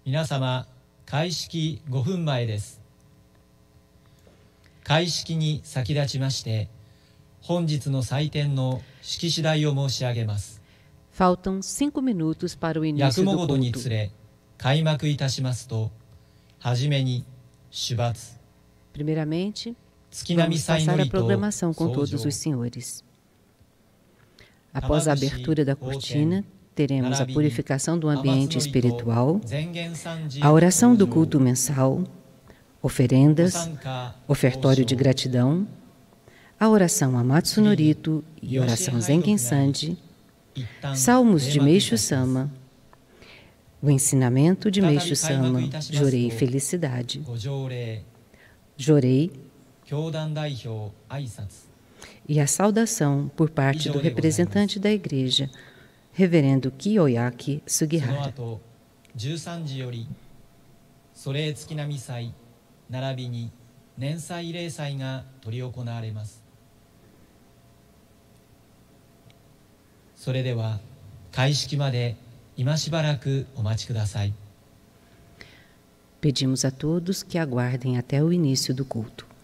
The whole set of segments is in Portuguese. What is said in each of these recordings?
皆様、開式5分前です。開式に先立ちまして、本日の祭典の式次第を申し上げます。Faltam 5 minutos para o ヤク início モ do ごとに culto. つれ、開幕いたしますと、はじめに、主罰、 Primeiramente, 月並み vamos 祭 passar の a りと programação com 奏 todos 上 os senhores. Após a abertura da cortina, teremos a purificação do ambiente espiritual, a oração do culto mensal, oferendas, ofertório de gratidão, a oração Amatsu no Rito e oração Zengen Sandi, salmos de Meishu Sama, o ensinamento de Meishu Sama, Jorei Felicidade, ご条例、 Jorei 教団代表挨拶、 e a saudação por parte do representante da igreja, Reverendo Kiyoyaki その Sugihara. 後、13時より、祖霊月並み祭、並びに年祭例祭が執り行われます。それでは、開式まで今しばらくお待ちください。 Pedimos a todos que aguardem até o início do culto.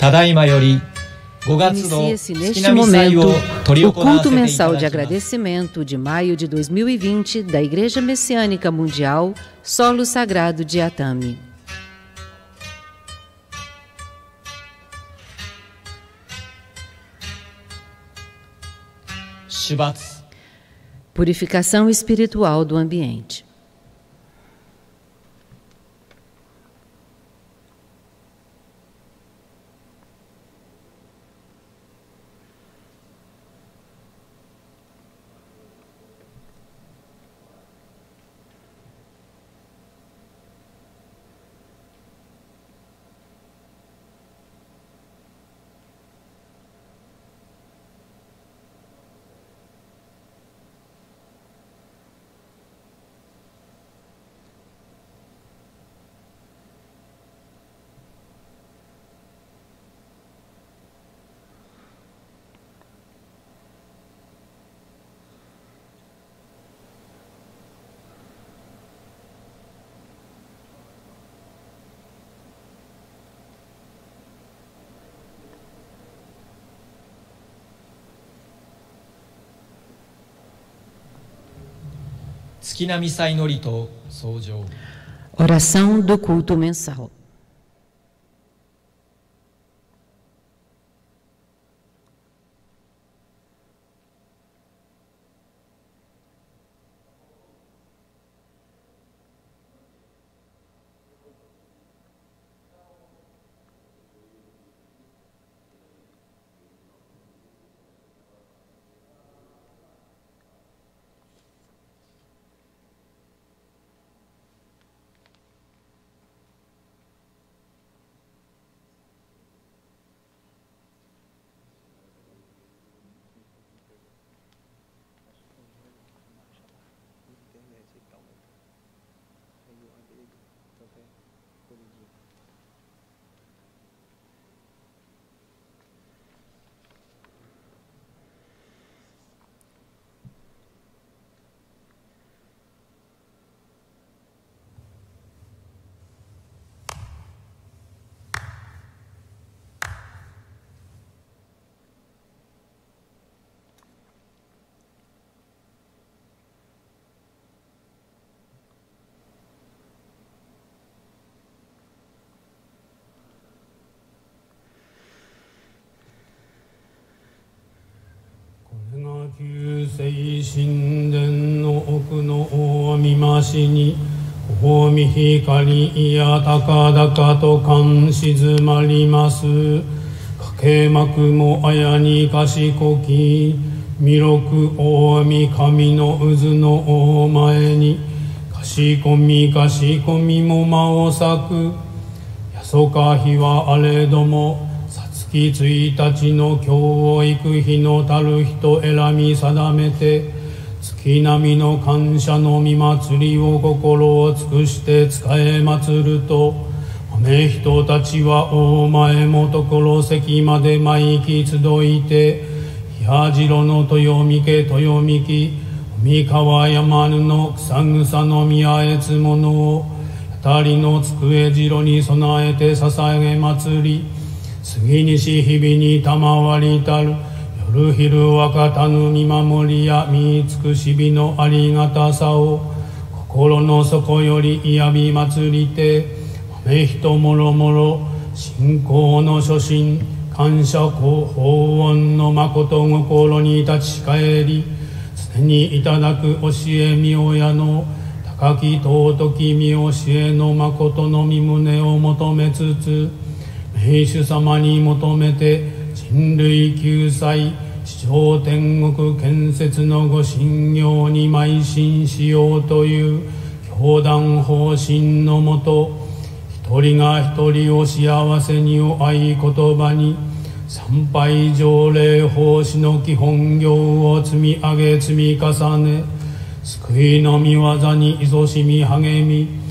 ただいまより Inicia-se neste momento o culto mensal de agradecimento de maio de 2020 da Igreja Messiânica Mundial, Solo Sagrado de Atami. Purificação espiritual do ambiente. Oração do culto mensal.旧世神殿の奥の大見増しに大見光や高々と冠静まりますかけ幕もあやに賢き弥勒大見神の渦の大前にかしこみも間を裂くやそか日はあれども月1日の教育費のたる人選み定めて月並みの感謝の御祭りを心を尽くして仕え祭るとおめ人たちは大前もところ関まで毎期集いて矢代の豊見家三河山布の草草の宮越つものを当たりの机城に備えて捧げ祭り杉西日々に賜りたる夜昼若たぬ見守りや見尽くし日のありがたさを心の底よりいび祭りておめ人もろもろ信仰の初心感謝法恩の誠心に立ち返り常にいただく教えみ親の高き尊き見教えの誠の御胸を求めつつ名主様に求めて人類救済地上天国建設のご信行に邁進しようという教団方針のもと一人が一人を幸せにお合い言葉に参拝条例奉仕の基本行を積み上げ積み重ね救いの御業に勤しみ励み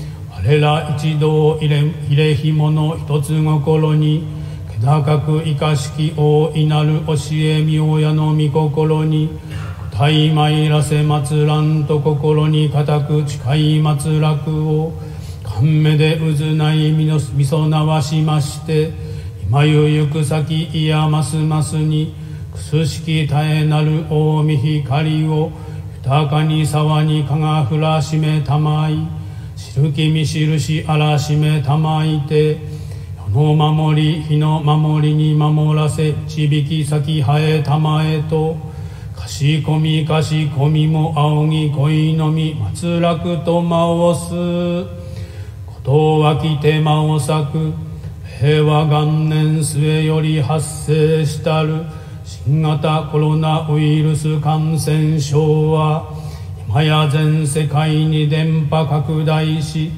我ら一同入れ紐の一つ心に気高く生かしき大いなる教えみ親の御心に歌い参らせ祭らんと心に固く誓い祭楽を冠目で渦ないみそなわしまして眉ゆく先いやますますにくすしき絶えなる大見光を豊かに沢にかがふらしめたまいしるきみしるしあらしめたまいて世の守り日の守りに守らせちびき先生えたまえとかしこみも仰ぎ恋のみ松楽と間をすことわきて間を咲く平和元年末より発生したる新型コロナウイルス感染症は今や全世界に伝播拡大し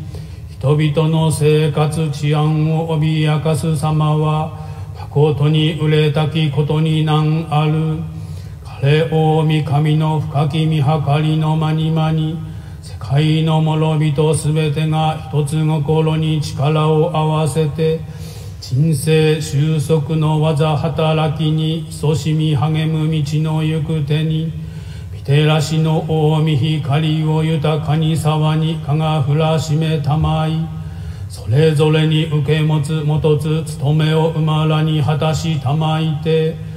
人々の生活治安を脅かす様は誠に憂たきことに難ある。彼大神の深き見計りの間に間に世界の諸人すべてが一つ心に力を合わせて人生収束の技働きに勤しみ励む道の行く手にみてらしの大見光を豊かに沢にかがふらしめたまいそれぞれに受け持つもとつ務めを馬らに果たしたまいて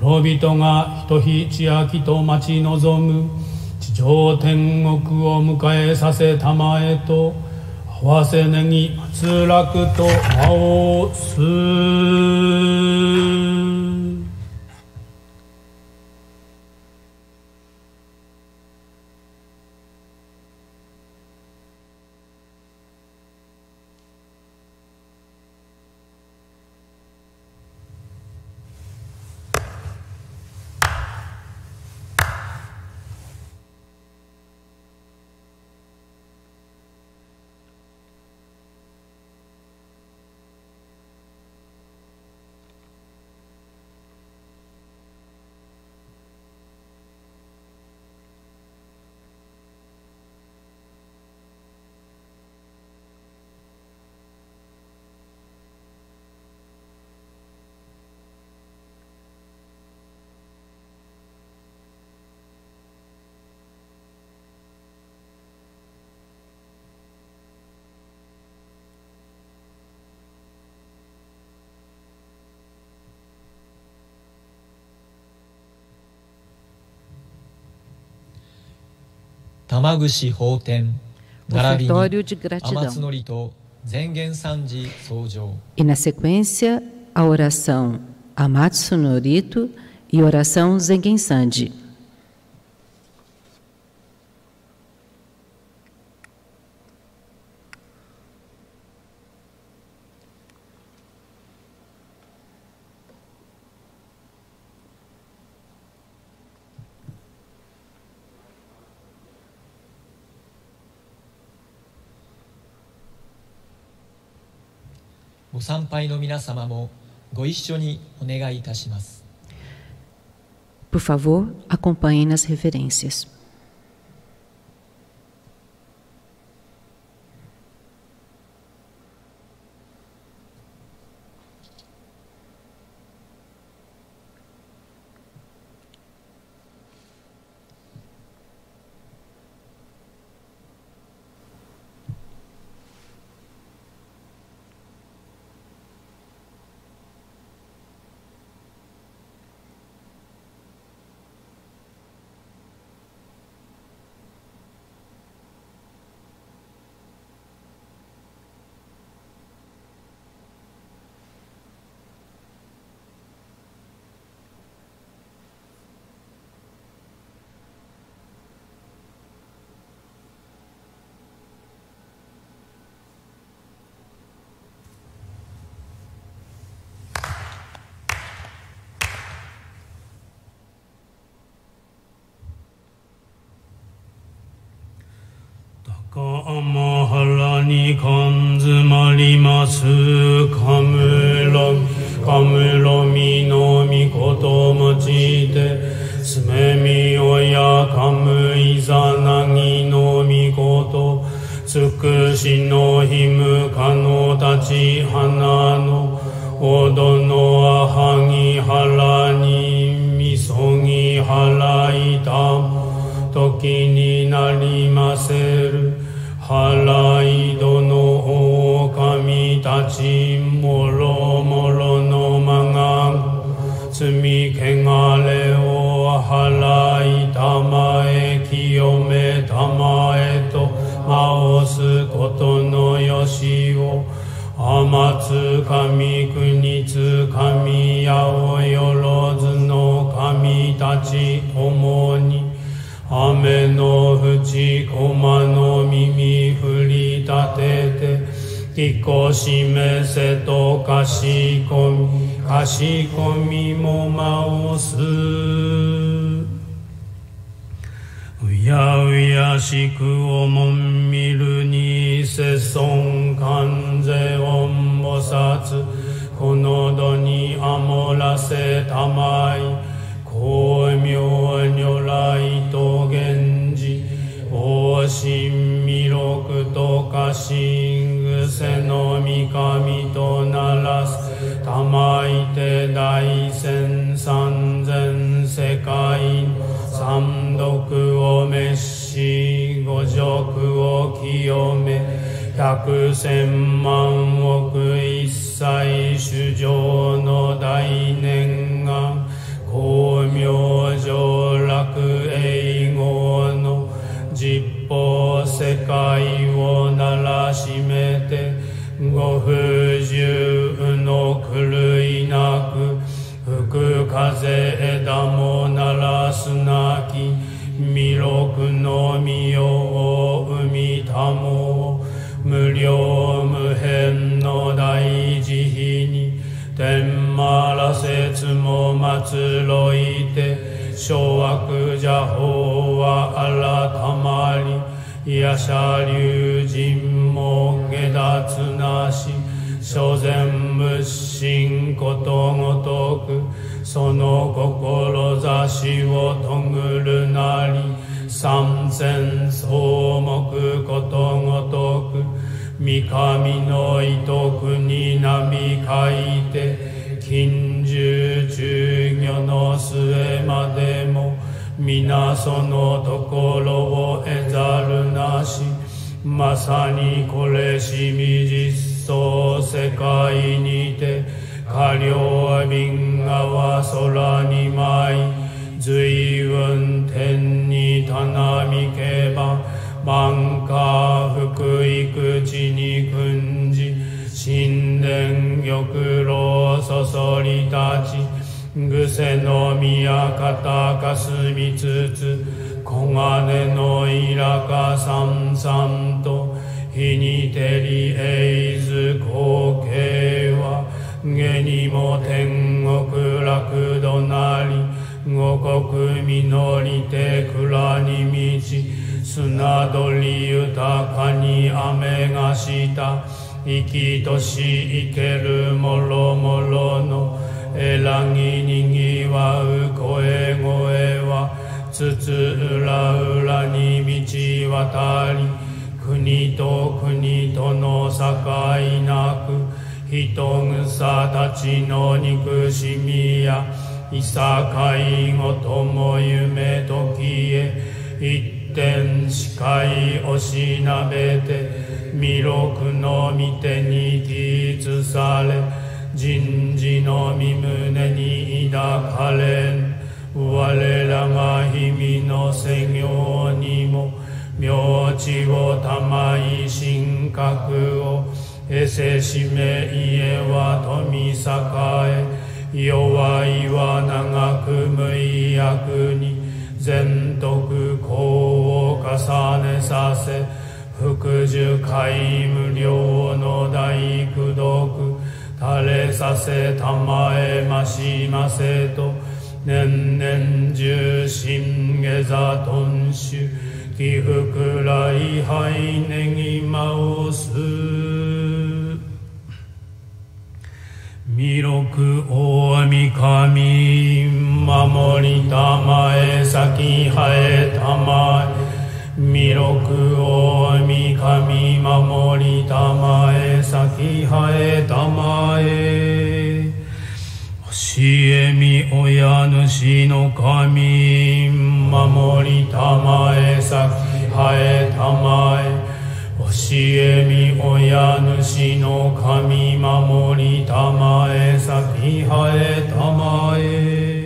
諸人がひとひ千秋と待ち望む地上天国を迎えさせたまえと合わせねぎ松楽と間をす玉串法典並びに Ofertório de gratidão. 天津のりと前言三次奏上 E na sequência, a oração Amatsu no Rito e oração Zengen Sandi.ご参拝の皆様もご一緒にお願いいたします。 Por favor, acompanhem nas reverências.高天原に感づまりますカムロミのみこと用いてすめみおやかむいざなぎのみことつくしのひむかのたち花のおどのあはぎ腹にみそぎ払いたも時になりませる払いどの狼たちもろもろの天津神国津神八百万の神たち共に雨の淵駒の耳振り立てて聞こ示せと賢みも回すうやうやしくおもんみるにせ尊観世音菩薩この度にあもらせたまい光明如来と源氏王神弥勒と家臣癖の御神とならすたまいて大千三千世界三毒を滅し五辱を清め百千万億一切主上の大念願光明上楽永劫の十方世界をならしめてご不自由の狂いなく吹く風枝もならすなき弥勒の御世を生みたも無量無辺の大慈悲に天まらせつも祭ろいて諸悪邪法は改まり夜叉龍神も下脱なし諸善仏心ことごとくその志をとぐるなり三千草木ことごとく三上の遺徳に波書いて近十中魚の末までも皆そのところを得ざるなしまさにこれしみ実相世界にて下領瓶川空に舞い随分天にたなみけば万家福育地に訓じ神殿玉露そそり立ち癖の宮方かすみつつ黄金のいらかさんさんと日に照り永ず光景は下にも天国楽土なり五穀実りて蔵に満ち砂鳥豊かに雨がした生きとし生けるもろもろのえらぎにぎわう声声はつつうらうらに満ち渡り国と国との境なく人草たちの憎しみやいさかいごとも夢と消え一点視界をしなべて弥勒の御手に記述され人事の身胸に抱かれん我らが日々の世行にも名地をたまい神格を得せしめ家は富栄え弱いは長く無意役に善徳功を重ねさせ福寿皆無量の大功徳垂れさせたまえましませと年々重心下座頓首起伏礼拝ねぎまおす弥勒大神守りたまえ先生えたまえ弥勒大神守りたまえ先生えたまえ教えみ親主の神守りたまえ先生えたまえ教えみ親主の神守りたまえ先生えたまえ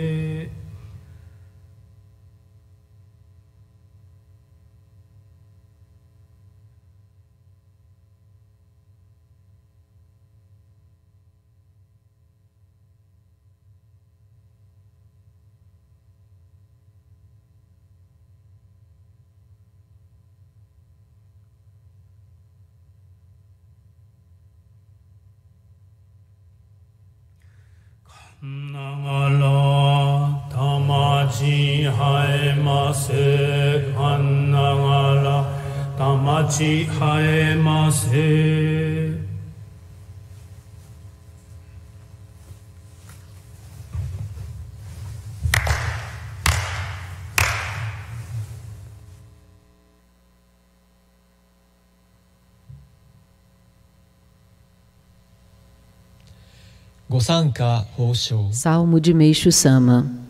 Gosanka Hosho. Salmo de Meishu Sama.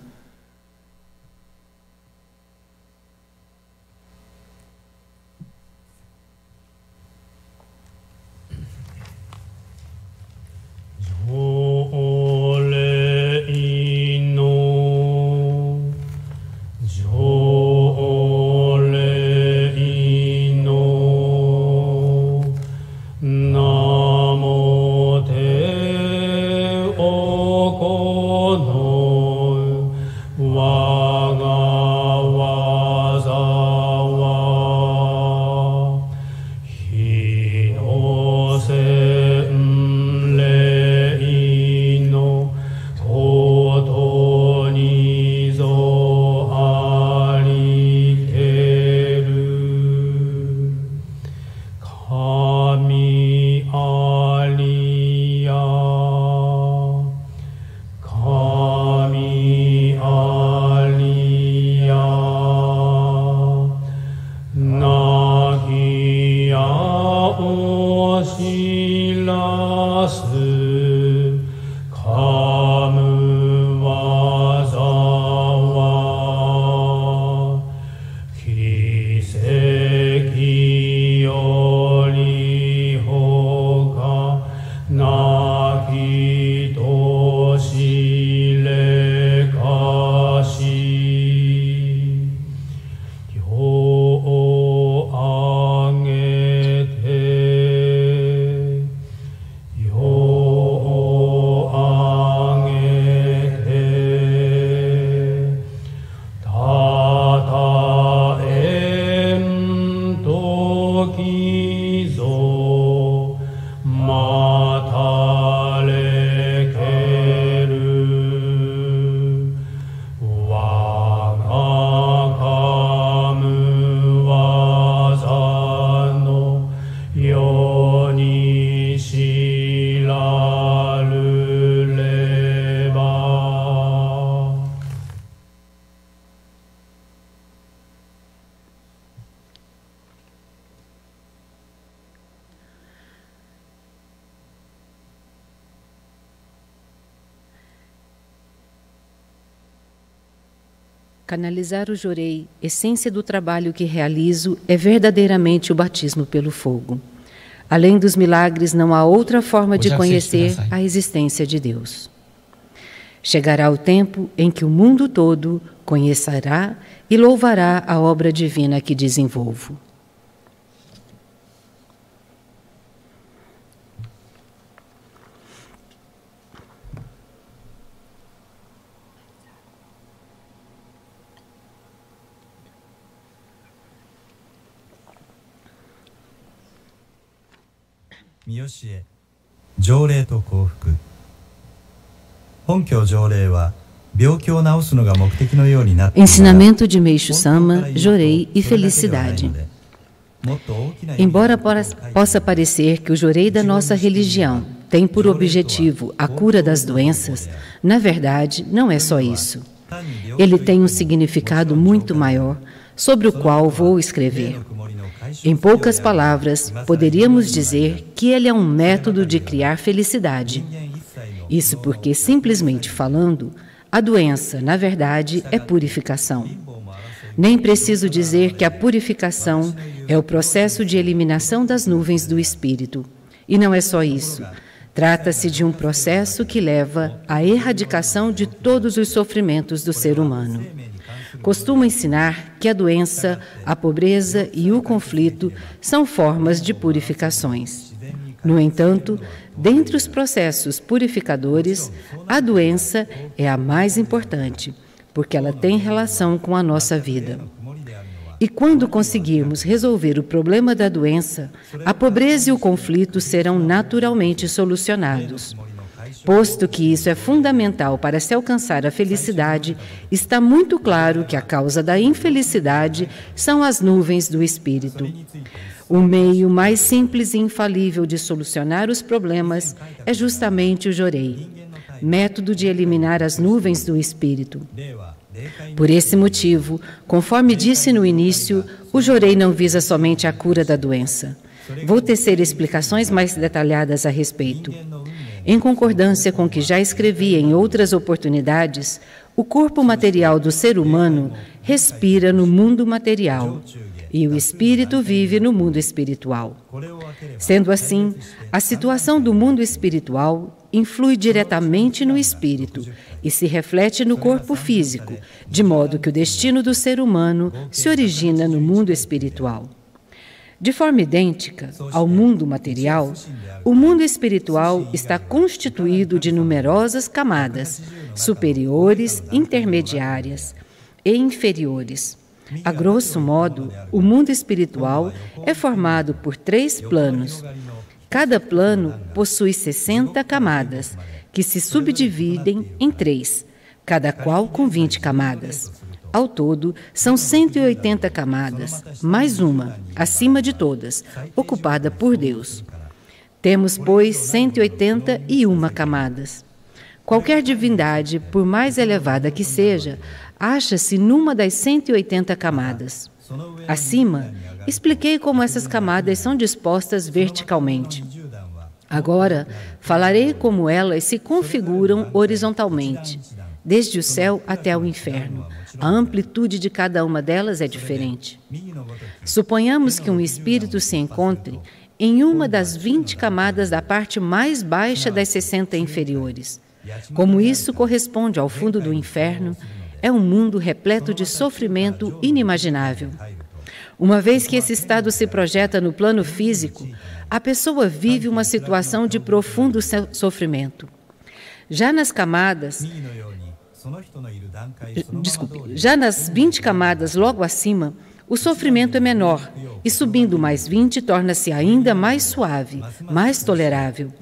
Canalizar o Jorei, essência do trabalho que realizo, é verdadeiramente o batismo pelo fogo. Além dos milagres, não há outra forma de conhecer a existência de Deus. Chegará o tempo em que o mundo todo conhecerá e louvará a obra divina que desenvolvo. Miyoshie, Jōrei to Kōfuku. Honkyō Jōrei wa byōki o naosu no ga mokuteki no you ni natte. Ensinamento de Meishu Sama, Jorei e felicidade. Embora possa parecer que o Jorei da nossa religião tem por objetivo a cura das doenças, na verdade, não é só isso. Ele tem um significado muito maior, sobre o qual vou escrever. Em poucas palavras, poderíamos dizer que ele é um método de criar felicidade. Isso porque, simplesmente falando, a doença, na verdade, é purificação. Nem preciso dizer que a purificação é o processo de eliminação das nuvens do espírito. E não é só isso. Trata-se de um processo que leva à erradicação de todos os sofrimentos do ser humano. Costumo ensinar que a doença, a pobreza e o conflito são formas de purificações. No entanto, dentre os processos purificadores, a doença é a mais importante, porque ela tem relação com a nossa vida. E quando conseguirmos resolver o problema da doença, a pobreza e o conflito serão naturalmente solucionados. Posto que isso é fundamental para se alcançar a felicidade, está muito claro que a causa da infelicidade são as nuvens do espírito. O meio mais simples e infalível de solucionar os problemas é justamente o Jorei, método de eliminar as nuvens do espírito. Por esse motivo, conforme disse no início, o Jorei não visa somente a cura da doença. Vou tecer explicações mais detalhadas a respeito. Em concordância com o que já escrevi em outras oportunidades, o corpo material do ser humano respira no mundo material e o espírito vive no mundo espiritual. Sendo assim, a situação do mundo espiritual influi diretamente no espírito e se reflete no corpo físico, de modo que o destino do ser humano se origina no mundo espiritual. De forma idêntica ao mundo material, o mundo espiritual está constituído de numerosas camadas, superiores, intermediárias e inferiores. A grosso modo, o mundo espiritual é formado por 3 planos. Cada plano possui 60 camadas, que se subdividem em 3, cada qual com 20 camadas. Ao todo, são 180 camadas, mais uma, acima de todas, ocupada por Deus. Temos, pois, 181 camadas. Qualquer divindade, por mais elevada que seja, acha-se numa das 180 camadas. Acima, expliquei como essas camadas são dispostas verticalmente. Agora, falarei como elas se configuram horizontalmente, desde o céu até o inferno. A amplitude de cada uma delas é diferente. Suponhamos que um espírito se encontre em uma das 20 camadas da parte mais baixa das 60 inferiores. Como isso corresponde ao fundo do inferno, é um mundo repleto de sofrimento inimaginável. Uma vez que esse estado se projeta no plano físico, a pessoa vive uma situação de profundo sofrimento. Já nas 20 camadas logo acima, o sofrimento é menor e subindo mais 20 torna-se ainda mais suave, mais tolerável.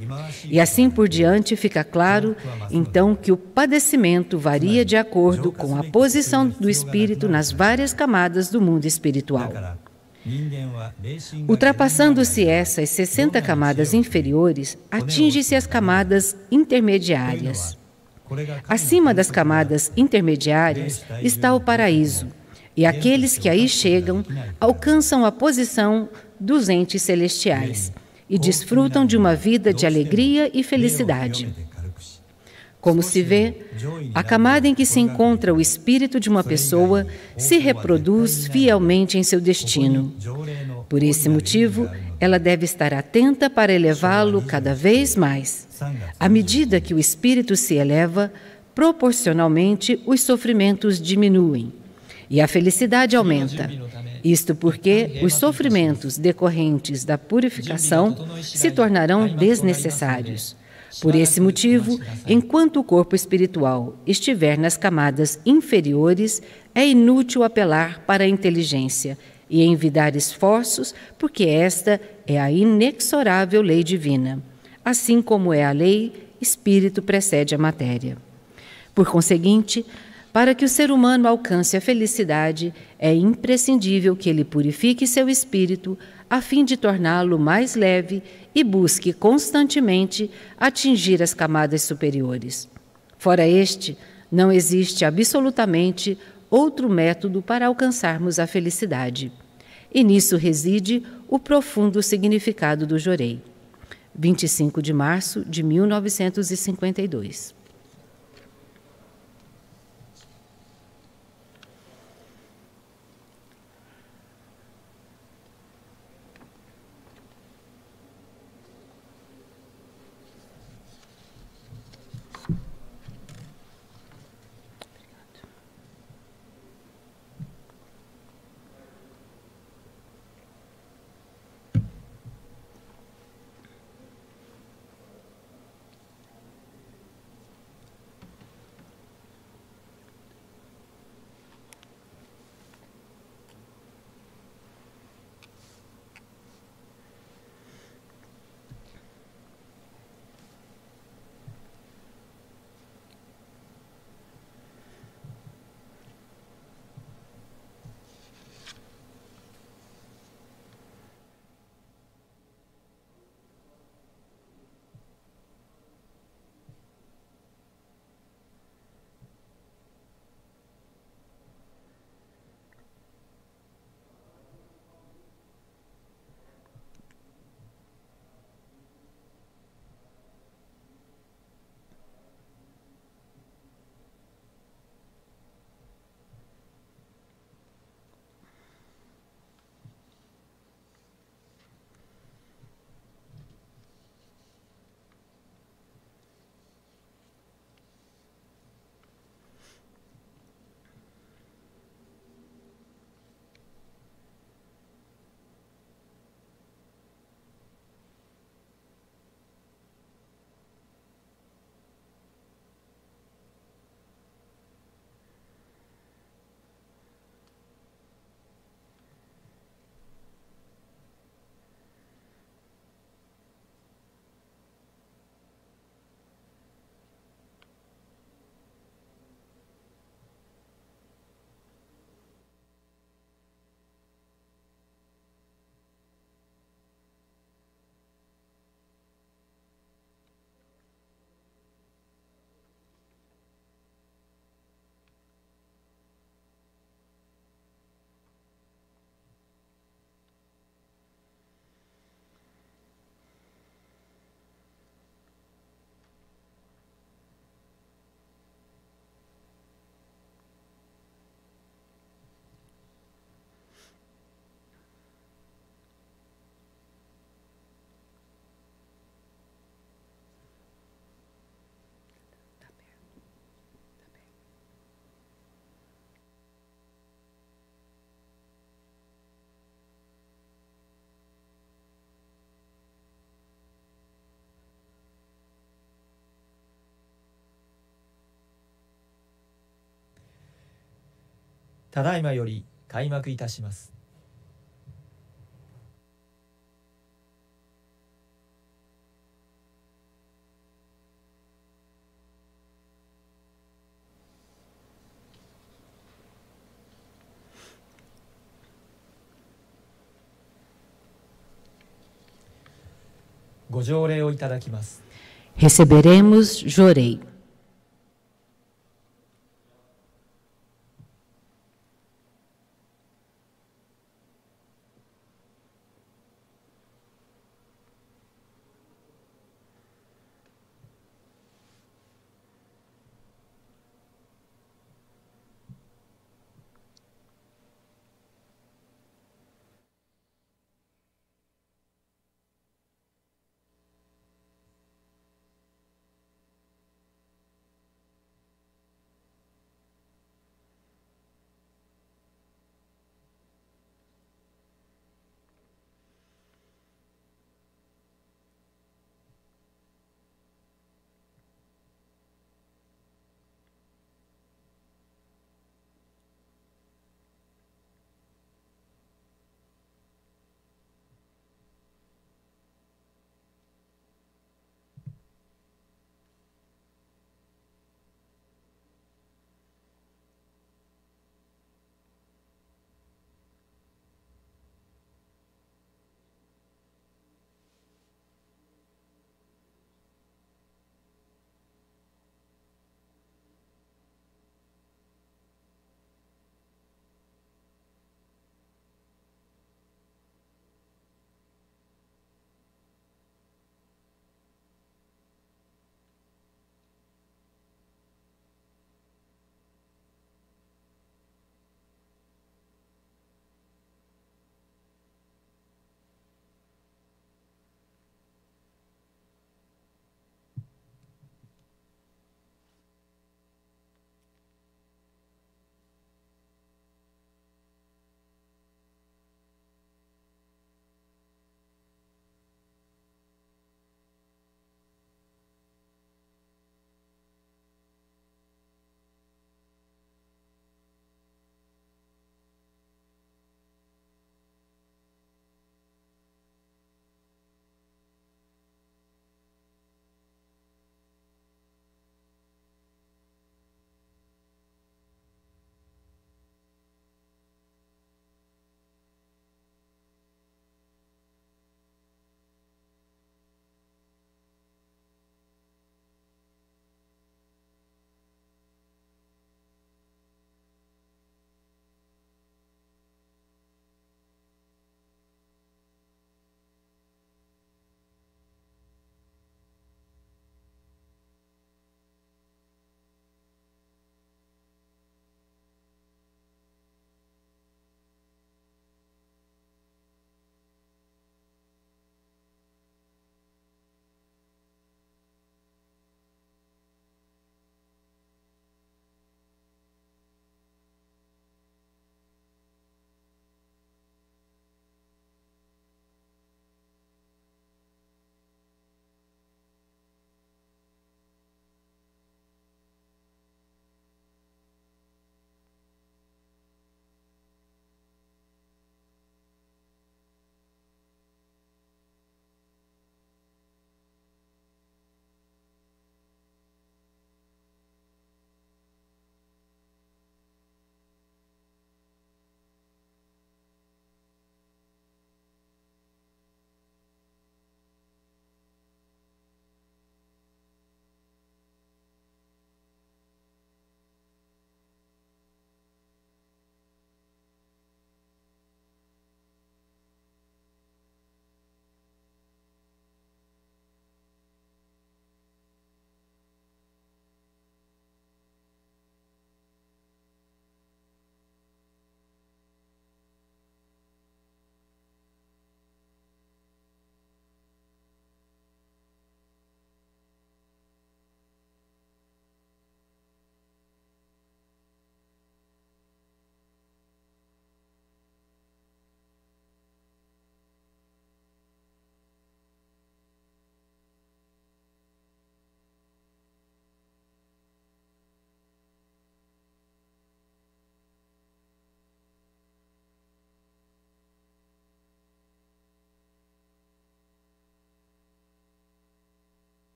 E assim por diante fica claro, então, que o padecimento varia de acordo com a posição do espírito nas várias camadas do mundo espiritual. Ultrapassando-se essas 60 camadas inferiores, atinge-se as camadas intermediárias. Acima das camadas intermediárias está o paraíso, e aqueles que aí chegam alcançam a posição dos entes celestiais e desfrutam de uma vida de alegria e felicidade. Como se vê, a camada em que se encontra o espírito de uma pessoa se reproduz fielmente em seu destino. Por esse motivo, ela deve estar atenta para elevá-lo cada vez mais. À medida que o espírito se eleva, proporcionalmente os sofrimentos diminuem e a felicidade aumenta. Isto porque os sofrimentos decorrentes da purificação se tornarão desnecessários. Por esse motivo, enquanto o corpo espiritual estiver nas camadas inferiores, é inútil apelar para a inteligência e envidar esforços, porque esta é a inexorável lei divina. Assim como é a lei, espírito precede a matéria. Por conseguinte, para que o ser humano alcance a felicidade, é imprescindível que ele purifique seu espírito a fim de torná-lo mais leve e busque constantemente atingir as camadas superiores. Fora este, não existe absolutamente outro método para alcançarmos a felicidade. E nisso reside o profundo significado do Jorei. 25 de março de 1952. ただいまより開幕いたします。ご条例をいただきます。Receberemos条例。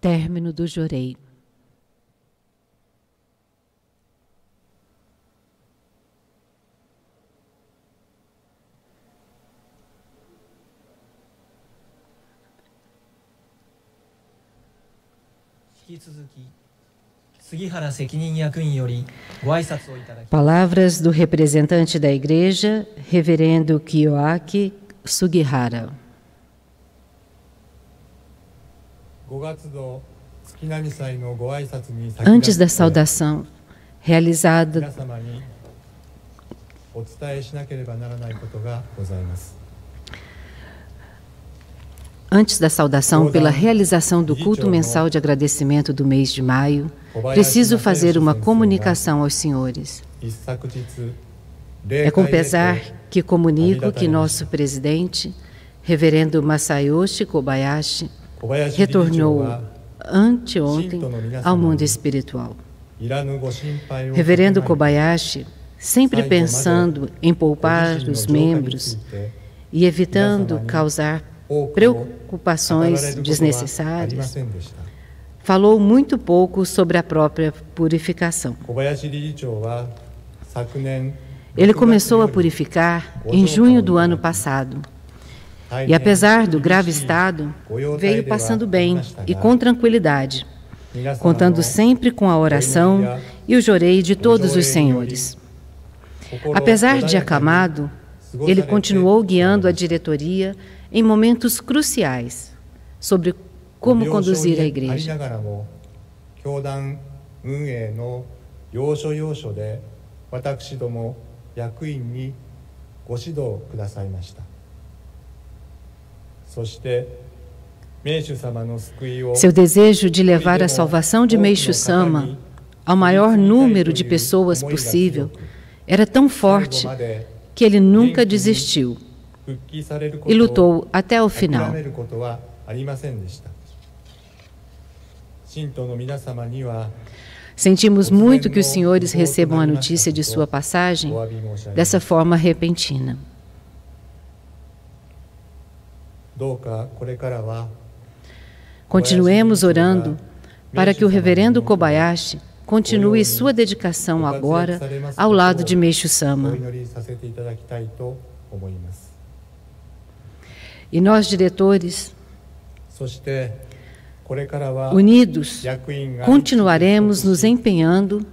Término do Jorei. Palavras do representante da Igreja, Reverendo Kiyoaki Sugihara. Antes da saudação realizada, pela realização do culto mensal de agradecimento do mês de maio, preciso fazer uma comunicação aos senhores. É com pesar que comunico que nosso presidente, Reverendo Masayoshi Kobayashi, retornou anteontem ao mundo espiritual. Reverendo Kobayashi, sempre pensando em poupar os membros e evitando causar preocupações desnecessárias, falou muito pouco sobre a própria purificação. Ele começou a purificar em junho do ano passado. E apesar do grave estado, veio passando bem e com tranquilidade, contando sempre com a oração e o jorei de todos os senhores. Apesar de acamado, ele continuou guiando a diretoria em momentos cruciais sobre como conduzir a igreja. Seu desejo de levar a salvação de Meishu-sama ao maior número de pessoas possível era tão forte que ele nunca desistiu e lutou até o final. Sentimos muito que os senhores recebam a notícia de sua passagem dessa forma repentina. Continuemos orando para que o reverendo Kobayashi continue sua dedicação agora ao lado de Meishu-sama. E nós, diretores, unidos, continuaremos nos empenhando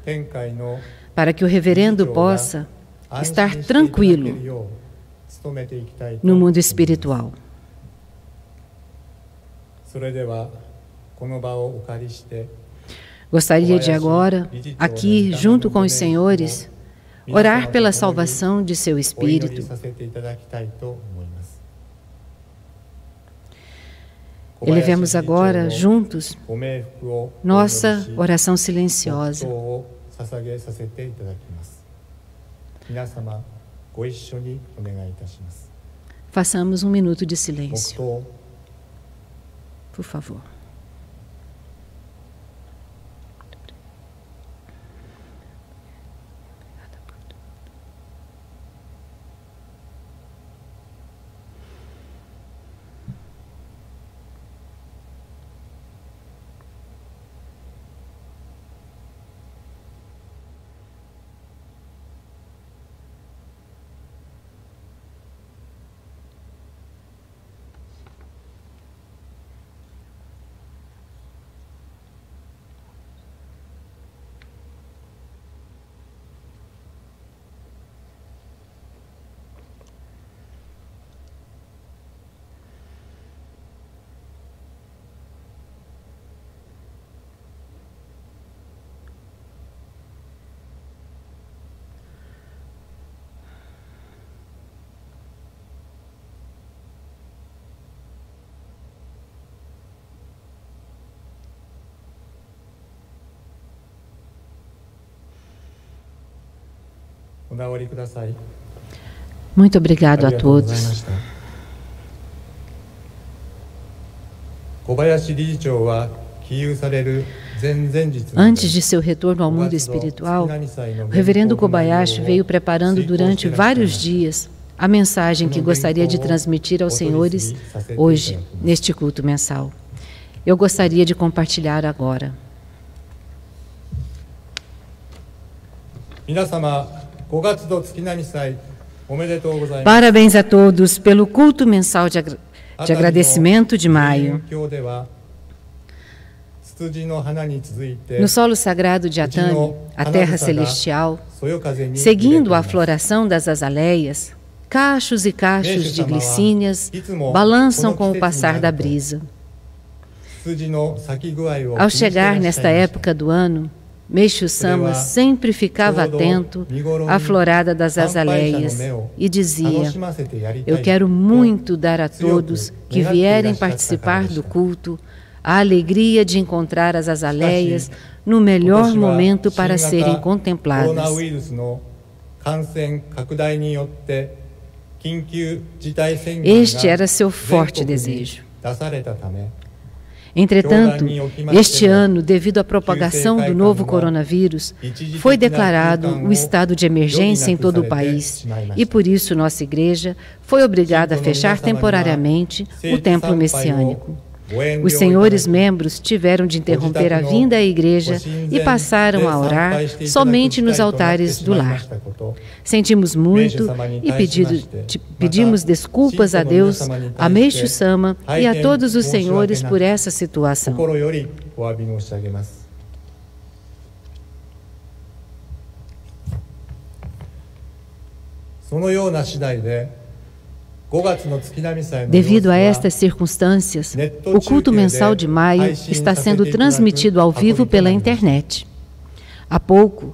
para que o reverendo possa estar tranquilo no mundo espiritual. Gostaria de agora, aqui, junto com os senhores, orar pela salvação de seu espírito. Elevemos agora, juntos, nossa oração silenciosa. Façamos um minuto de silêncio. Por favor. Muito obrigado a todos. Antes de seu retorno ao mundo espiritual, o reverendo Kobayashi veio preparando durante vários dias a mensagem que gostaria de transmitir aos senhores hoje, neste culto mensal. eu gostaria de compartilhar agora. Parabéns a todos pelo culto mensal de agradecimento de maio. No solo sagrado de Atami, a terra celestial, seguindo a floração das azaleias, cachos e cachos de glicínias balançam com o passar da brisa. Ao chegar nesta época do ano, Meishu-sama sempre ficava atento à florada das azaleias e dizia: eu quero muito dar a todos que vierem participar do culto a alegria de encontrar as azaleias no melhor momento para serem contempladas. Este era seu forte desejo. Entretanto, este ano, devido à propagação do novo coronavírus, foi declarado o estado de emergência em todo o país e, por isso, nossa igreja foi obrigada a fechar temporariamente o templo messiânico. Os senhores membros tiveram de interromper a vinda à igreja e passaram a orar somente nos altares do lar. Sentimos muito e pedimos desculpas a Deus, a Meishu-sama e a todos os senhores por essa situação. Devido a estas circunstâncias, o culto mensal de maio está sendo transmitido ao vivo pela internet. Há pouco,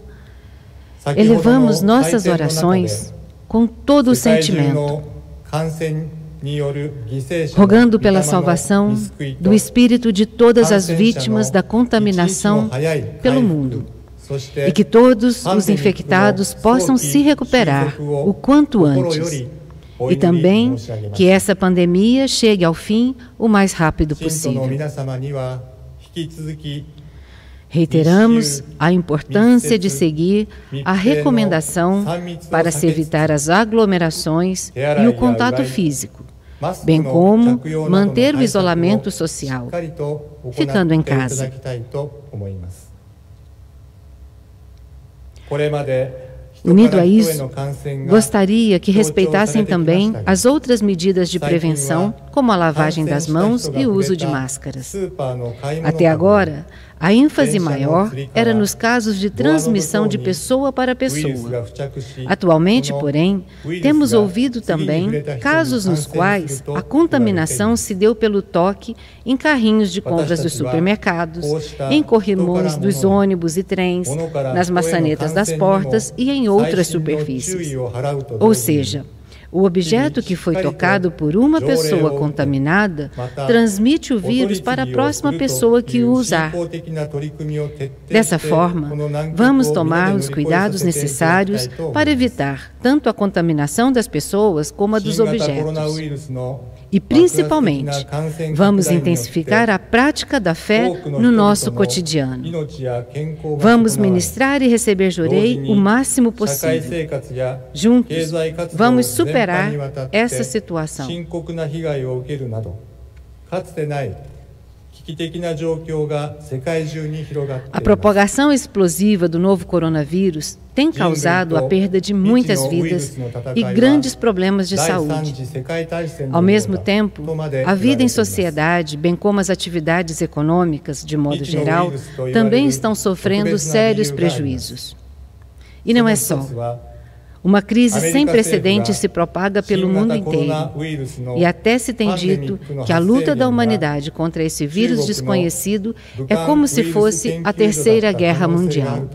elevamos nossas orações com todo o sentimento, rogando pela salvação do espírito de todas as vítimas da contaminação pelo mundo, e que todos os infectados possam se recuperar o quanto antes. E também que essa pandemia chegue ao fim o mais rápido possível. Reiteramos a importância de seguir a recomendação para se evitar as aglomerações e o contato físico, bem como manter o isolamento social, ficando em casa. Unido a isso, gostaria que respeitassem também as outras medidas de prevenção, como a lavagem das mãos e o uso de máscaras. Até agora, a ênfase maior era nos casos de transmissão de pessoa para pessoa. Atualmente, porém, temos ouvido também casos nos quais a contaminação se deu pelo toque em carrinhos de compras dos supermercados, em corrimões dos ônibus e trens, nas maçanetas das portas e em outras superfícies. Ou seja, o objeto que foi tocado por uma pessoa contaminada transmite o vírus para a próxima pessoa que o usar. Dessa forma, vamos tomar os cuidados necessários para evitar tanto a contaminação das pessoas como a dos objetos. E, principalmente, vamos intensificar a prática da fé no nosso cotidiano. Vamos ministrar e receber Jorei o máximo possível. Juntos, vamos superar essa situação. A propagação explosiva do novo coronavírus tem causado a perda de muitas vidas e grandes problemas de saúde. Ao mesmo tempo, a vida em sociedade, bem como as atividades econômicas, de modo geral, também estão sofrendo sérios prejuízos. E não é só. Uma crise sem precedentes se propaga pelo mundo inteiro. E até se tem dito que a luta da humanidade contra esse vírus desconhecido é como se fosse a Terceira Guerra Mundial.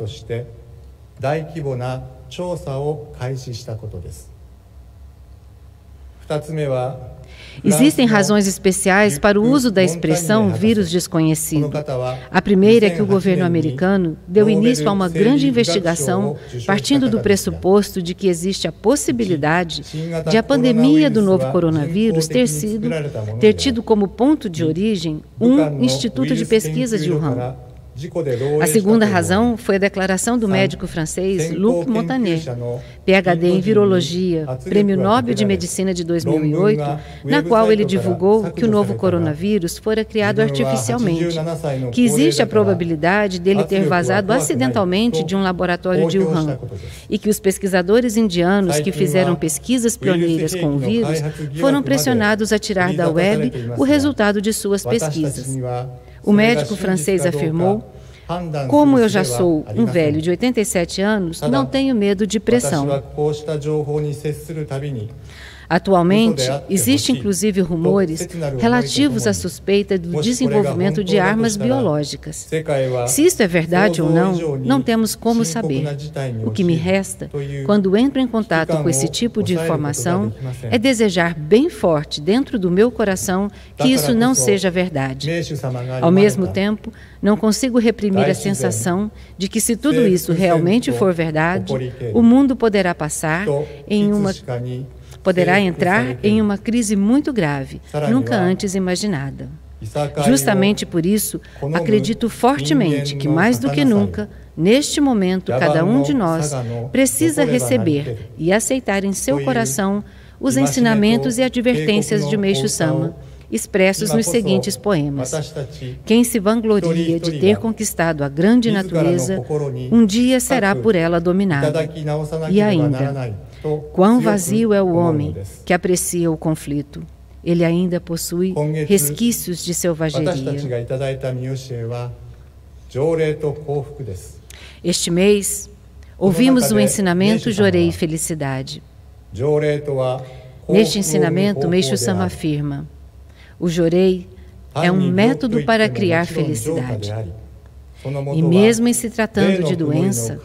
Existem razões especiais para o uso da expressão vírus desconhecido. A primeira é que o governo americano deu início a uma grande investigação partindo do pressuposto de que existe a possibilidade de a pandemia do novo coronavírus ter tido como ponto de origem um instituto de pesquisa de Wuhan. A segunda razão foi a declaração do médico francês Luc Montagnier, PhD em virologia, Prêmio Nobel de Medicina de 2008, na qual ele divulgou que o novo coronavírus fora criado artificialmente, que existe a probabilidade dele ter vazado acidentalmente de um laboratório de Wuhan, e que os pesquisadores indianos que fizeram pesquisas pioneiras com o vírus foram pressionados a tirar da web o resultado de suas pesquisas. O médico francês afirmou: como eu já sou um velho de 87 anos, não tenho medo de pressão. Atualmente, existem inclusive rumores relativos à suspeita do desenvolvimento de armas biológicas. Se isto é verdade ou não, não temos como saber. O que me resta, quando entro em contato com esse tipo de informação, é desejar bem forte dentro do meu coração que isso não seja verdade. Ao mesmo tempo, não consigo reprimir a sensação de que, se tudo isso realmente for verdade, o mundo poderá entrar em uma crise muito grave, nunca antes imaginada. Justamente por isso, acredito fortemente que, mais do que nunca, neste momento, cada um de nós precisa receber e aceitar em seu coração os ensinamentos e advertências de Meishu Sama, expressos nos seguintes poemas. Quem se vangloria de ter conquistado a grande natureza, um dia será por ela dominado. E ainda, quão vazio é o homem que aprecia o conflito. Ele ainda possui resquícios de selvageria. Este mês, ouvimos o ensinamento Jorei Felicidade. Neste ensinamento, Meishu Sama afirma: o Jorei é um método para criar felicidade. E mesmo em se tratando de doença,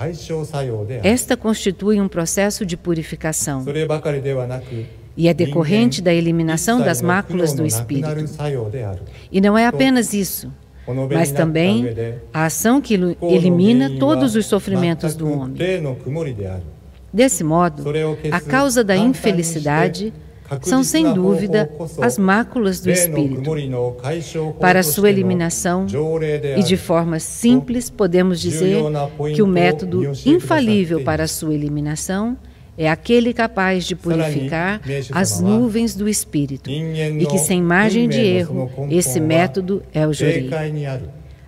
esta constitui um processo de purificação e é decorrente da eliminação das máculas do espírito. E não é apenas isso, mas também a ação que elimina todos os sofrimentos do homem. Desse modo, a causa da infelicidade são, sem dúvida, as máculas do espírito. Para sua eliminação, e de forma simples, podemos dizer que o método infalível para sua eliminação é aquele capaz de purificar as nuvens do espírito, e que, sem margem de erro, esse método é o Jorei.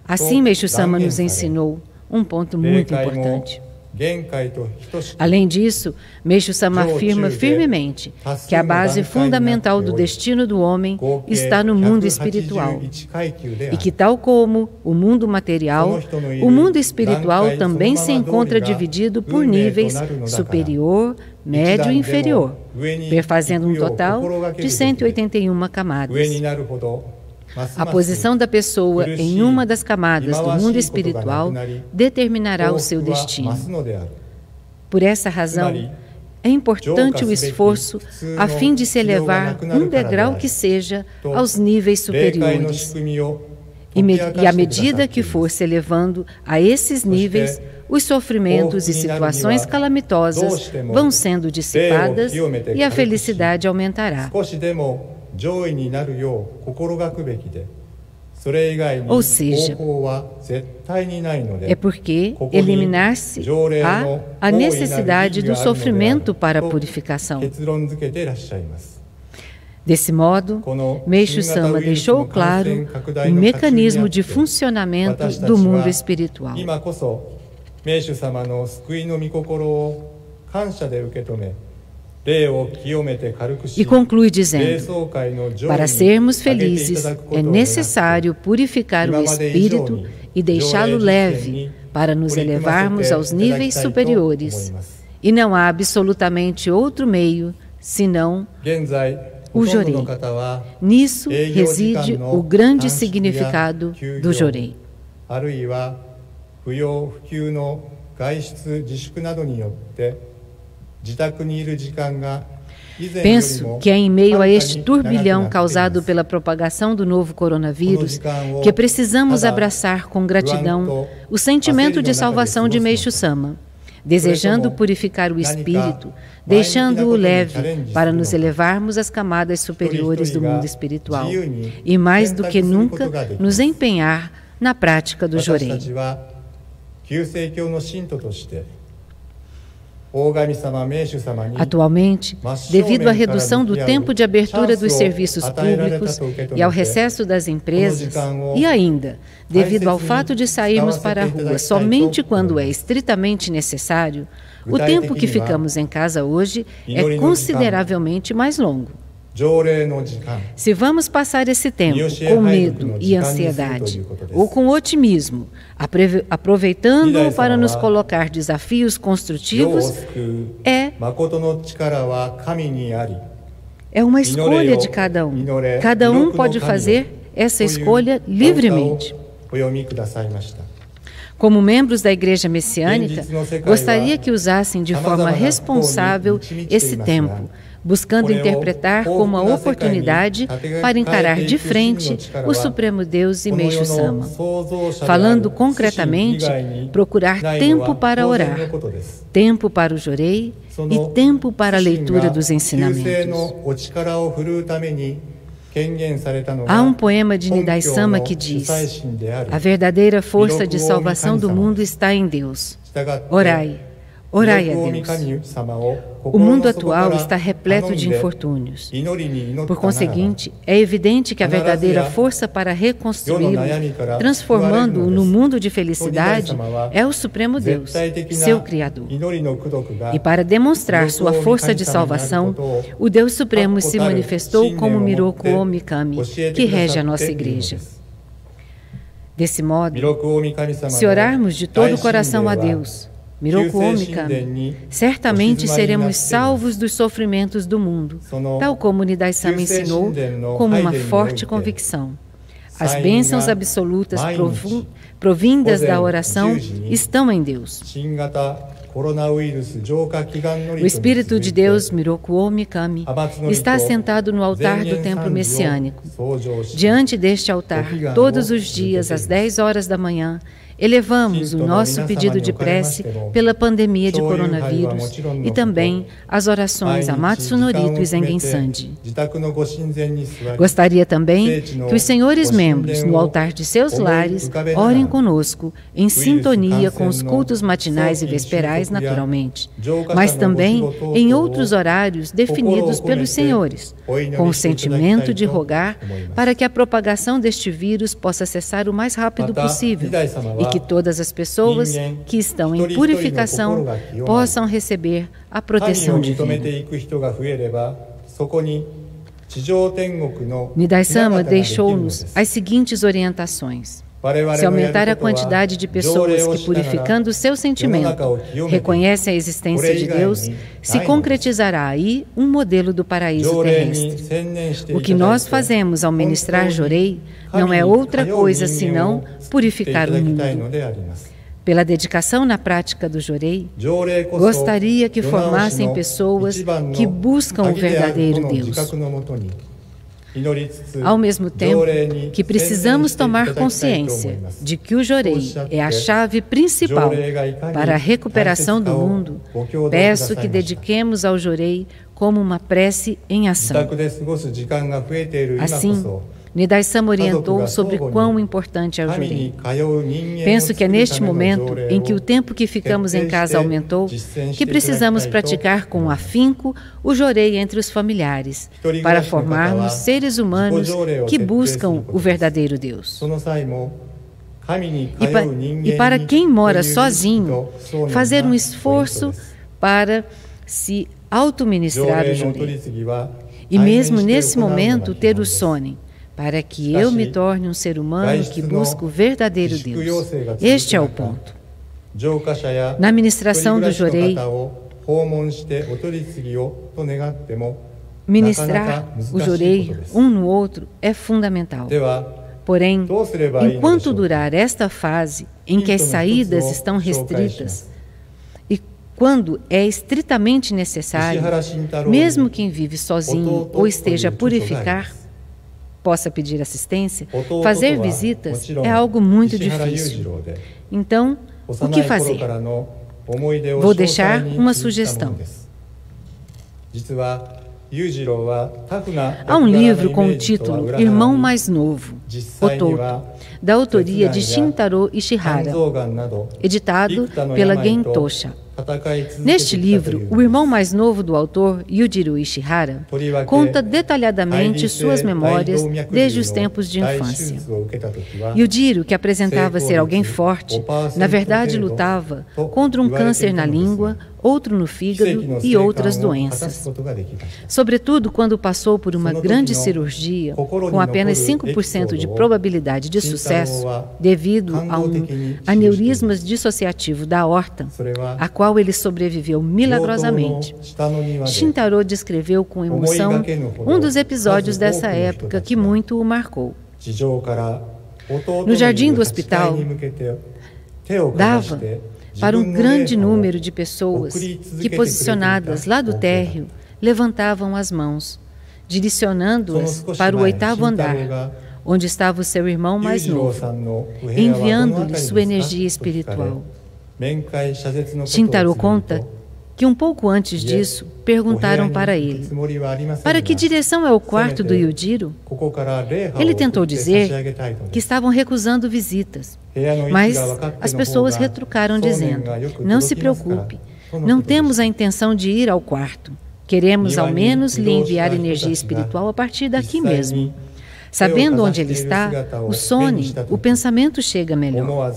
Assim, Meishu Sama nos ensinou um ponto muito importante. Além disso, Meishu Sama afirma firmemente que a base fundamental do destino do homem está no mundo espiritual e que, tal como o mundo material, o mundo espiritual também se encontra dividido por níveis superior, médio e inferior, perfazendo um total de 181 camadas. A posição da pessoa em uma das camadas do mundo espiritual determinará o seu destino. Por essa razão, é importante o esforço a fim de se elevar um degrau que seja aos níveis superiores. E à medida que for se elevando a esses níveis, os sofrimentos e situações calamitosas vão sendo dissipadas e a felicidade aumentará. Ou seja, é porque eliminar-se-á a necessidade do sofrimento para a purificação. Desse modo, Meishu Sama deixou claro o mecanismo de funcionamento do mundo espiritual. E conclui dizendo: para sermos felizes, é necessário purificar o espírito e deixá-lo leve para nos elevarmos aos níveis superiores. E não há absolutamente outro meio senão o Jorei. Nisso reside o grande significado do Jorei. Penso que é em meio a este turbilhão causado pela propagação do novo coronavírus que precisamos abraçar com gratidão o sentimento de salvação de Meishu Sama, desejando purificar o espírito, deixando-o leve para nos elevarmos às camadas superiores do mundo espiritual e, mais do que nunca, nos empenhar na prática do Jorei. Atualmente, devido à redução do tempo de abertura dos serviços públicos e ao recesso das empresas, e ainda, devido ao fato de sairmos para a rua somente quando é estritamente necessário, o tempo que ficamos em casa hoje é consideravelmente mais longo. Se vamos passar esse tempo com medo e ansiedade, ou com otimismo, aproveitando-o para nos colocar desafios construtivos, é uma escolha de cada um. Cada um pode fazer essa escolha livremente. Como membros da Igreja Messiânica, gostaria que usassem de forma responsável esse tempo, buscando interpretar como uma oportunidade para encarar de frente o Supremo Deus e Meixo Sama. Falando concretamente, procurar tempo para orar, tempo para o Jorei e tempo para a leitura dos ensinamentos. Há um poema de Nidai Sama que diz: a verdadeira força de salvação do mundo está em Deus. Orai, orai a Deus. O mundo atual está repleto de infortúnios. Por conseguinte, é evidente que a verdadeira força para reconstruí-lo, transformando-o no mundo de felicidade, é o Supremo Deus, seu Criador. E para demonstrar sua força de salvação, o Deus Supremo se manifestou como Miroku Mikami, que rege a nossa Igreja. Desse modo, se orarmos de todo o coração a Deus, Miroku Mikami, certamente seremos salvos dos sofrimentos do mundo, tal como Nidai Sama ensinou, como uma forte convicção. As bênçãos absolutas provindas da oração estão em Deus. O Espírito de Deus, Miroku Mikami, está sentado no altar do templo messiânico. Diante deste altar, todos os dias, às 10 horas da manhã, elevamos o nosso pedido de prece pela pandemia de coronavírus e também as orações a Matsunorito e Zengen Sandi. Gostaria também que os senhores membros, no altar de seus lares, orem conosco, em sintonia com os cultos matinais e vesperais, naturalmente, mas também em outros horários definidos pelos senhores, com o sentimento de rogar para que a propagação deste vírus possa cessar o mais rápido possível e que todas as pessoas que estão em purificação possam receber a proteção divina. Nidai Sama deixou-nos as seguintes orientações. Se aumentar a quantidade de pessoas que, purificando o seu sentimento, reconhecem a existência de Deus, se concretizará aí um modelo do paraíso terrestre. O que nós fazemos ao ministrar Jorei não é outra coisa senão purificar o mundo. Pela dedicação na prática do Jorei, gostaria que formassem pessoas que buscam o verdadeiro Deus. Ao mesmo tempo que precisamos tomar consciência de que o Jorei é a chave principal para a recuperação do mundo, peço que dediquemos ao Jorei como uma prece em ação. Assim, Nidai Sama orientou sobre quão importante é o Jorei. Penso que é neste momento em que o tempo que ficamos em casa aumentou, que precisamos praticar com afinco o Jorei entre os familiares, para formarmos seres humanos que buscam o verdadeiro Deus. E para quem mora sozinho, fazer um esforço para se autoministrar o Jorei. E mesmo nesse momento ter o sonem, para que eu me torne um ser humano que busca o verdadeiro Deus. Este é o ponto. Na ministração do Jorei, ministrar o Jorei um no outro é fundamental. Porém, enquanto durar esta fase em que as saídas estão restritas e quando é estritamente necessário, mesmo quem vive sozinho ou esteja a purificar, possa pedir assistência, fazer visitas é algo muito difícil. Então, o que fazer? Vou deixar uma sugestão. Há um livro com o título Irmão Mais Novo, Ototo, da autoria de Shintaro Ishihara, editado pela Gentosha. Neste livro, o irmão mais novo do autor, Yujiro Ishihara, conta detalhadamente suas memórias desde os tempos de infância. Yujiro, que apresentava ser alguém forte, na verdade lutava contra um câncer na língua, outro no fígado e outras doenças. Sobretudo quando passou por uma grande cirurgia, com apenas 5% de probabilidade de sucesso, devido a um aneurisma dissociativo da aorta, a qual ele sobreviveu milagrosamente. Shintaro descreveu com emoção um dos episódios dessa época que muito o marcou. No jardim do hospital, dava para um grande número de pessoas que, posicionadas lá do térreo, levantavam as mãos, direcionando-as para o 8º andar, onde estava o seu irmão mais novo, enviando-lhe sua energia espiritual. Shintaro conta que um pouco antes disso, perguntaram para ele: para que direção é o quarto do Yujiro? Ele tentou dizer que estavam recusando visitas, mas as pessoas retrucaram dizendo: não se preocupe, não temos a intenção de ir ao quarto. Queremos ao menos lhe enviar energia espiritual a partir daqui mesmo. Sabendo onde ele está, o sono, o pensamento chega melhor.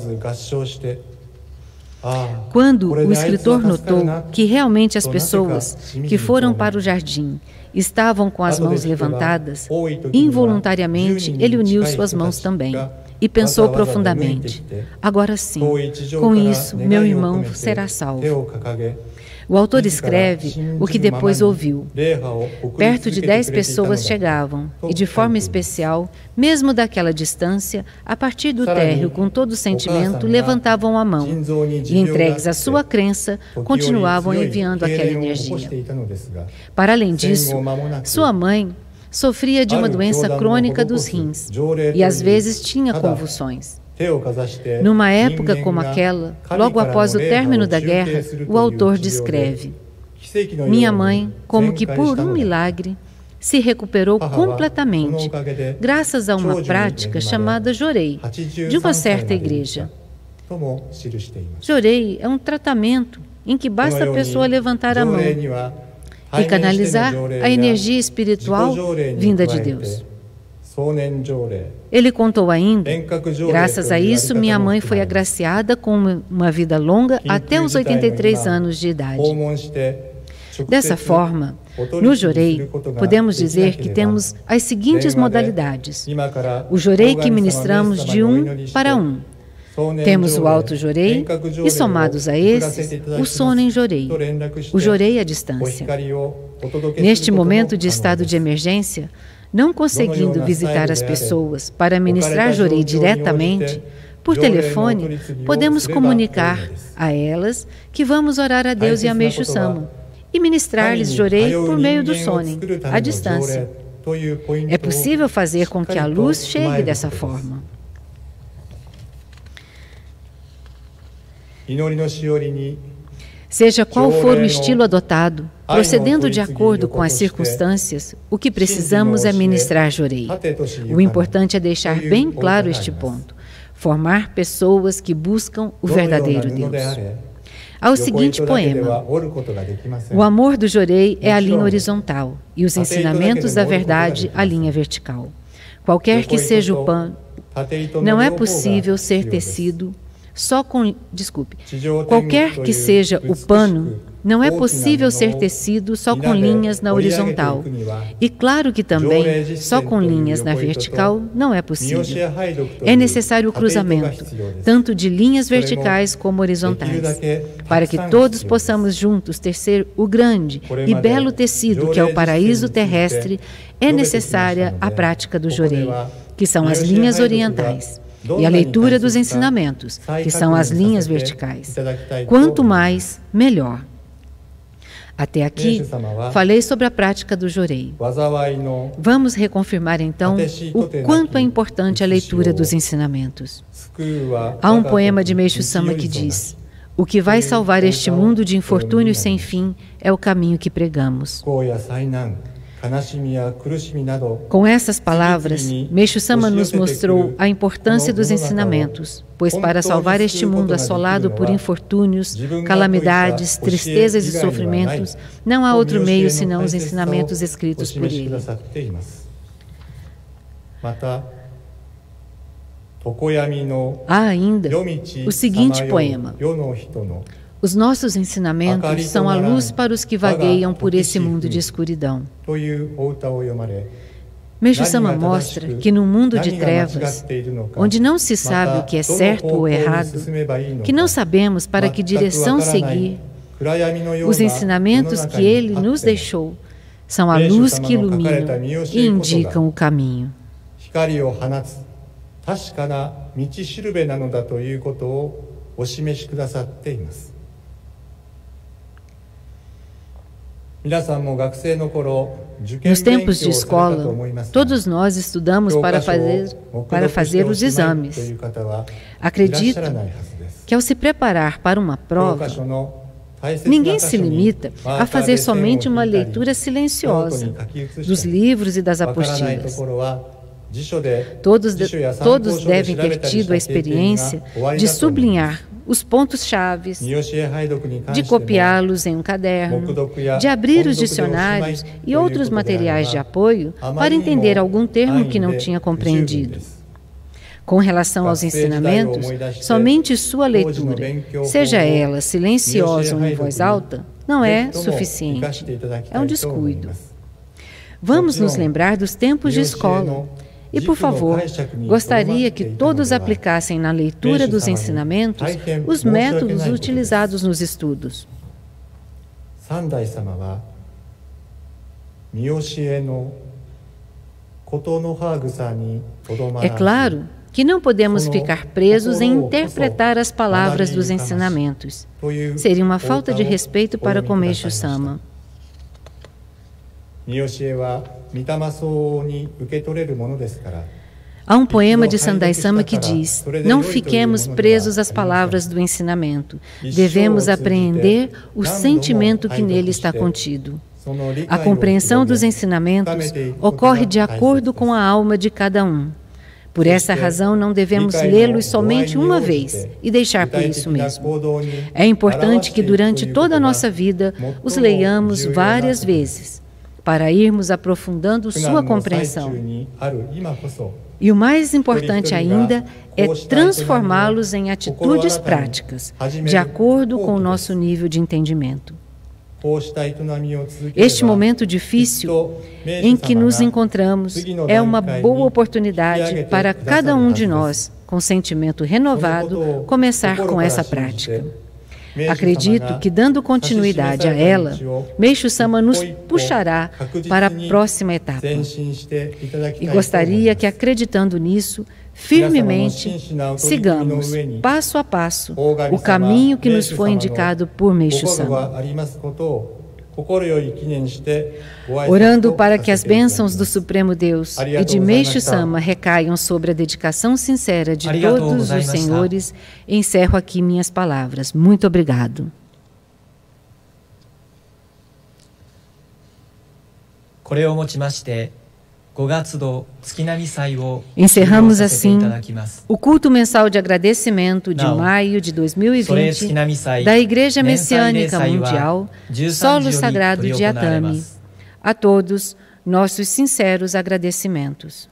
Quando o escritor notou que realmente as pessoas que foram para o jardim estavam com as mãos levantadas, involuntariamente ele uniu suas mãos também e pensou profundamente: agora sim, com isso meu irmão será salvo. O autor escreve o que depois ouviu. Perto de 10 pessoas chegavam, e de forma especial, mesmo daquela distância, a partir do térreo, com todo o sentimento, levantavam a mão e, entregues à sua crença, continuavam enviando aquela energia. Para além disso, sua mãe sofria de uma doença crônica dos rins e às vezes tinha convulsões. Numa época como aquela, logo após o término da guerra, o autor descreve: minha mãe, como que por um milagre, se recuperou completamente, graças a uma prática chamada Jorei, de uma certa igreja. Jorei é um tratamento em que basta a pessoa levantar a mão e canalizar a energia espiritual vinda de Deus. Ele contou ainda: graças a isso, minha mãe foi agraciada com uma vida longa até os 83 anos de idade. Dessa forma, no Jorei, podemos dizer que temos as seguintes modalidades. O Jorei que ministramos de 1 para 1. Temos o Alto Jorei e, somados a esses, o Sonen Jorei, o Jorei à distância. Neste momento de estado de emergência, não conseguindo visitar as pessoas para ministrar Jorei diretamente, por telefone, podemos comunicar a elas que vamos orar a Deus e a Meishu Sama e ministrar-lhes Jorei por meio do Sonen, à distância. É possível fazer com que a luz chegue dessa forma. Seja qual for o estilo adotado, procedendo de acordo com as circunstâncias, o que precisamos é ministrar Jorei. O importante é deixar bem claro este ponto: formar pessoas que buscam o verdadeiro Deus. Há o seguinte poema: o amor do Jorei é a linha horizontal e os ensinamentos da verdade a linha vertical. Qualquer que seja o pano, não é possível ser tecido só com... Qualquer que seja o pano, não é possível ser tecido só com linhas na horizontal. E claro que também, só com linhas na vertical, não é possível. É necessário o cruzamento, tanto de linhas verticais como horizontais. Para que todos possamos juntos tecer o grande e belo tecido que é o paraíso terrestre, é necessária a prática do Jorei, que são as linhas orientais, e a leitura dos ensinamentos, que são as linhas verticais. Quanto mais, melhor. Até aqui, falei sobre a prática do Jorei. Vamos reconfirmar então o quanto é importante a leitura dos ensinamentos. Há um poema de Meishu Sama que diz: o que vai salvar este mundo de infortúnios sem fim é o caminho que pregamos. Com essas palavras, Meixo Sama nos mostrou a importância dos ensinamentos, pois para salvar este mundo assolado por infortúnios, calamidades, tristezas e sofrimentos, não há outro meio senão os ensinamentos escritos por ele. Há ainda o seguinte poema: os nossos ensinamentos são a luz para os que vagueiam por esse mundo de escuridão. Meixo Sama mostra que num mundo de trevas, onde não se sabe o que é certo ou errado, que não sabemos para que direção seguir, os ensinamentos que ele nos deixou são a luz que iluminam e indicam o caminho. Nos tempos de escola, todos nós estudamos para fazer os exames. Acredito que ao se preparar para uma prova, ninguém se limita a fazer somente uma leitura silenciosa dos livros e das apostilas. Todos devem ter tido a experiência de sublinhar os pontos-chave, de copiá-los em um caderno, de abrir os dicionários e outros materiais de apoio para entender algum termo que não tinha compreendido. Com relação aos ensinamentos, somente sua leitura, seja ela silenciosa ou em voz alta, não é suficiente. É um descuido. Vamos nos lembrar dos tempos de escola. E, por favor, gostaria que todos aplicassem na leitura dos ensinamentos os métodos utilizados nos estudos. É claro que não podemos ficar presos em interpretar as palavras dos ensinamentos. Seria uma falta de respeito para com Meixo Sama. Há um poema de Sandai Sama que diz: não fiquemos presos às palavras do ensinamento, devemos apreender o sentimento que nele está contido. A compreensão dos ensinamentos ocorre de acordo com a alma de cada um. Por essa razão, não devemos lê-los somente uma vez e deixar por isso mesmo. É importante que durante toda a nossa vida os leiamos várias vezes, para irmos aprofundando sua compreensão. E o mais importante ainda é transformá-los em atitudes práticas, de acordo com o nosso nível de entendimento. Este momento difícil em que nos encontramos é uma boa oportunidade para cada um de nós, com sentimento renovado, começar com essa prática. Acredito que, dando continuidade a ela, Meixo Sama nos puxará para a próxima etapa. E gostaria que, acreditando nisso, firmemente sigamos, passo a passo, o caminho que nos foi indicado por Meixo Sama. Orando para que as bênçãos do Supremo Deus e de Meixo Sama recaiam sobre a dedicação sincera de todos os senhores, encerro aqui minhas palavras. Muito obrigado. Encerramos assim o culto mensal de agradecimento de maio de 2020 da Igreja Messiânica Mundial, Solo Sagrado de Atami. A todos, nossos sinceros agradecimentos.